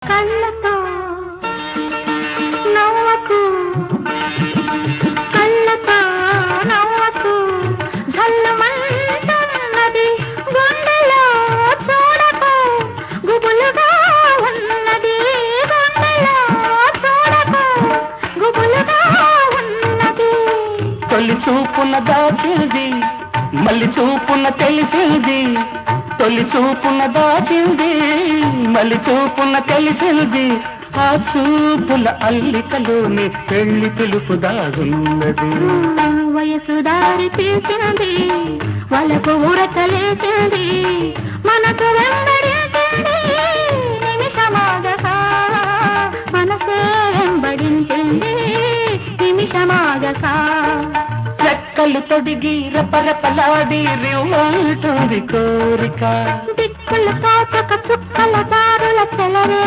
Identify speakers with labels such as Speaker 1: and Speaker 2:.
Speaker 1: కళ్ళతో నవ్వకు, కళ్ళతో నవ్వకు, ఝల్లుమంటున్నది గుండెలో చూడకు, గుబులుగా ఉన్నది గుండెలో చూడకు, గుబులుగా ఉన్నది.
Speaker 2: తొలి చూపున దాచింది మళ్ళీ చూపున తెలిసింది, తొలి చూపున దాచింది మళ్ళీ చూపున తెలిసింది. ఆ చూపుల అల్లికలోని పెళ్లి పిలుపు దాగున్నది.
Speaker 1: వయసు దారి తీసింది, వాళ్ళకు ఊరటలేసింది, మనకు వెంబడించింది నిమిషమాగగా, మనసే వెంబడించింది నిమిషమాగగా.
Speaker 2: రెక్కలు తొడిగి రపరపలాడి రివ్వంటుంది కోరిక,
Speaker 1: దిక్కులు తాచక చుక్కల దారుల చెలరే